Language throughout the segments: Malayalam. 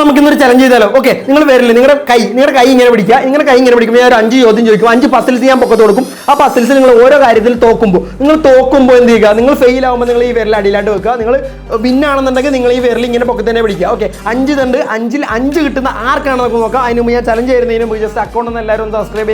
നമുക്കിന്നൊരു ചലഞ്ച് ചെയ്താലോ? ഓക്കെ, നിങ്ങൾ വരില്ല, നിങ്ങളുടെ കൈ ഇങ്ങനെ പിടിക്കുക. കൈ ഇങ്ങനെ പിടിക്കുമ്പോൾ ഞാൻ ഒരു 5 ചോദ്യം ചോദിക്കും. 5 പസിൽസ് ഞാൻ പൊക്കത്ത് കൊടുക്കും. ആ പസിൽസ് നിങ്ങൾ ഓരോ കാര്യത്തിൽ തോക്കുമ്പോൾ എന്ത് ചെയ്യുക? നിങ്ങൾ ഫെയിൽ ആകുമ്പോൾ നിങ്ങൾ ഈ വിരൽ അടിയിലാണ്ട് വെക്കുക. നിങ്ങൾ വിന്നാണെന്നുണ്ടെങ്കിൽ നിങ്ങൾ ഈ വിരൽ ഇങ്ങനെ പൊക്കത്ത് തന്നെ പിടിക്കുക. ഓക്കെ, 5 തണ്ട് 5-ൽ 5 കിട്ടുന്ന ആർക്കാണ് നമുക്ക് നോക്കാം. അതിന് മുമ്പ് ഞാൻ ചലഞ്ച് ചെയ്യുന്നതിന് മുമ്പ് ജസ്റ്റ് അക്കൗണ്ട് ഒന്ന് എല്ലാവരും ഒന്ന് സബ്സ്ക്രൈബ്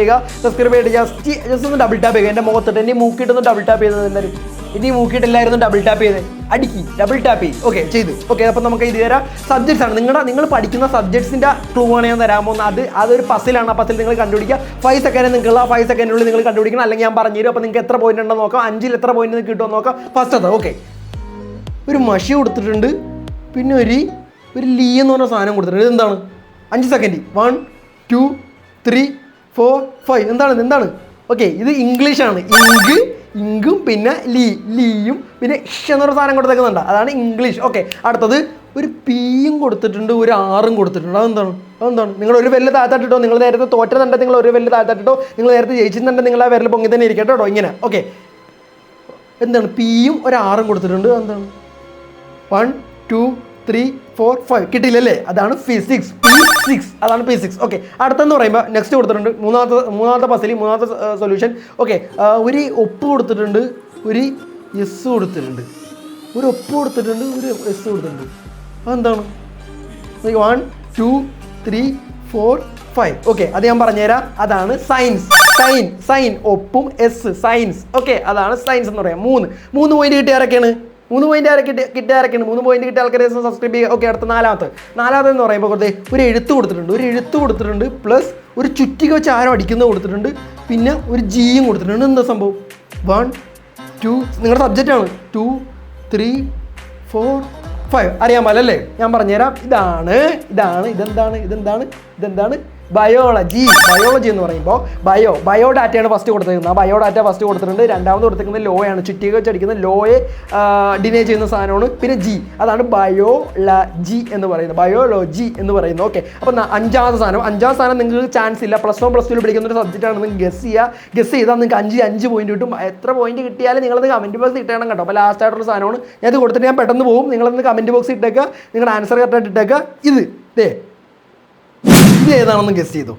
ചെയ്തിട്ട് ജസ്റ്റ് ഒന്ന് ഡബിൾ ടാപ്പ് ചെയ്യുക. എൻ്റെ മുഖത്തിട്ട് എൻ്റെ മൂക്കിട്ടൊന്ന് ഡബിൾ ടാപ്പ് ചെയ്തത് എല്ലാവരും. ഇനി മൂക്കിയിട്ട് എല്ലാവരും ഡബിൾ ടാപ്പ് ചെയ്ത് അടിക്കി ഡബിൾ ടാപ്പ് ചെയ്യും. ഓക്കെ, ചെയ്തു. ഓക്കെ, അപ്പം നമുക്ക് ഇത് തരാം. സബ്ജക്ട്സ് ആണ് നിങ്ങൾ പഠിക്കുന്ന സബ്ജക്ട്സിൻ്റെ ക്ലൂ ആണ് ഞാൻ തരാൻ പോകുന്നത്. അതൊരു പസിലാണ്. ആ പസിൽ നിങ്ങൾ കണ്ടുപിടിക്കുക. 5 സെക്കൻഡ് നിങ്ങൾക്കുള്ള 5 സെക്കൻഡിനുള്ളിൽ നിങ്ങൾ കണ്ടുപിടിക്കണം. അല്ലെങ്കിൽ ഞാൻ പറഞ്ഞു തരും. അപ്പോൾ നിങ്ങൾക്ക് എത്ര പോയിന്റ് ഉണ്ടെന്ന് നോക്കാം. 5-ൽ എത്ര പോയിന്റ് കിട്ടുമെന്ന് നോക്കാം. ഫസ്റ്റ് അത് ഓക്കെ, ഒരു മഷി കൊടുത്തിട്ടുണ്ട്. പിന്നെ ഒരു ലീ എന്ന് പറഞ്ഞ സാധനം കൊടുത്തിട്ടുണ്ട്. എന്താണ്? 5 സെക്കൻഡ്. 1 2 3 4 5. എന്താണ്? ഓക്കെ, ഇത് ഇംഗ്ലീഷാണ്. ഇങ്കും പിന്നെ ലീയും പിന്നെ എന്നൊരു സാധനം കൊടുത്തേക്കുന്നുണ്ട്. അതാണ് ഇംഗ്ലീഷ്. ഓക്കെ, അടുത്തത് ഒരു പിയും കൊടുത്തിട്ടുണ്ട്, ഒരു ആറും കൊടുത്തിട്ടുണ്ട്. അതെന്താണ്? നിങ്ങൾ ഒരു വെല്ല് താഴ്ത്താട്ടിട്ടോ. നിങ്ങൾ നേരത്തെ തോറ്റതുണ്ട്, നിങ്ങൾ ഒരു വെല്ല് താഴ്ത്താട്ടിട്ടോ. നിങ്ങൾ നേരത്തെ ജയിച്ചിട്ടുണ്ടെങ്കിൽ നിങ്ങൾ ആ വിരൽ പൊങ്ങി തന്നെ ഇരിക്കട്ടോ കേട്ടോ. ഇങ്ങനെ ഓക്കെ, എന്താണ്? പിയും ഒരു ആറും കൊടുത്തിട്ടുണ്ട്. എന്താണ്? 1 2 3 4 5. കിട്ടിയില്ലല്ലേ? അതാണ് ഫിസിക്സ്. P6. അതാണ് P6. ഓക്കെ, അടുത്തെന്ന് പറയുമ്പോൾ നെക്സ്റ്റ് കൊടുത്തിട്ടുണ്ട്. മൂന്നാമത്തെ പസിൽ, മൂന്നാമത്തെ സൊല്യൂഷൻ. ഓക്കെ, ഒരു ഒപ്പ് കൊടുത്തിട്ടുണ്ട്, ഒരു എസ് കൊടുത്തിട്ടുണ്ട്. ഒരു ഒപ്പ് കൊടുത്തിട്ടുണ്ട്, ഒരു എസ് കൊടുത്തിട്ടുണ്ട്. അതെന്താണ്? 1 2 3 4 5. ഓക്കെ, അത് ഞാൻ പറഞ്ഞുതരാം. അതാണ് സയൻസ്. സൈൻ ഒപ്പും എസ്, സയൻസ്. ഓക്കെ, അതാണ് സയൻസ് എന്ന് പറയാം. 3 പോയിന്റ് കിട്ടിയ ആരൊക്കെയാണ്? 3 പോയിന്റ് കിട്ടിയ ആരൊക്കെയാണ്? 3 പോയിന്റ് കിട്ടിയ ആൾക്കാരെ സബ്സ്ക്രൈബ് ചെയ്യുക. ഓക്കെ, അടുത്ത നാലാമത്തെ എന്ന് പറയുമ്പോൾ ഒരു എഴുത്ത് കൊടുത്തിട്ടുണ്ട്. പ്ലസ് ഒരു ചുറ്റിക വെച്ച് ആരോ അടിക്കുന്നത് കൊടുത്തിട്ടുണ്ട്. പിന്നെ ഒരു ജിയും കൊടുത്തിട്ടുണ്ട്. എന്താ സംഭവം? 1 2 നിങ്ങളുടെ സബ്ജക്റ്റാണ്. 2 3 4 5. അറിയാൻ പാടില്ലല്ലേ? ഞാൻ പറഞ്ഞുതരാം. ഇതെന്താണ്? ബയോളജി എന്ന് പറയുമ്പോൾ ബയോഡാറ്റയാണ് ഫസ്റ്റ് കൊടുത്തിരിക്കുന്നത്. ആ ബയോഡാറ്റ ഫസ്റ്റ് കൊടുത്തിട്ടുണ്ട്. രണ്ടാമത് കൊടുത്തിരിക്കുന്നത് ലോയാണ്. ചുറ്റിക വെച്ച് അടിക്കുന്ന ലോയെ ഡിനൈ ചെയ്യുന്ന സാധനമാണ്. പിന്നെ ജി, അതാണ് ബയോളജി എന്ന് പറയുന്നത്. ഓക്കെ, അപ്പം അഞ്ചാമത്തെ സാധനം നിങ്ങൾക്ക് ചാൻസ് ഇല്ല. +1 +2 പഠിക്കുന്ന ഒരു സബ്ജക്റ്റാണ്. നിങ്ങൾക്ക് ഗസ് ചെയ്താൽ നിങ്ങൾക്ക് 5 പോയിന്റ് കിട്ടും. എത്ര പോയിന്റ് കിട്ടിയാലും നിങ്ങളത് കമൻറ്റ് ബോക്സ് ഇട്ടേണം കേട്ടോ. അപ്പോൾ ലാസ്റ്റ് ആയിട്ടുള്ള സാധനമാണ്. ഞാൻ ഇത് കൊടുത്തിട്ട് ഞാൻ പെട്ടെന്ന് പോകും. നിങ്ങളൊന്ന് കമൻറ്റ് ബോക്സ് ഇട്ടേക്കുക. നിങ്ങളുടെ ആൻസർ കറക്റ്റായിട്ട് ഇട്ടേക്കുക. ഇത് ഏതാണെന്ന് ഗസ് ചെയ്തു.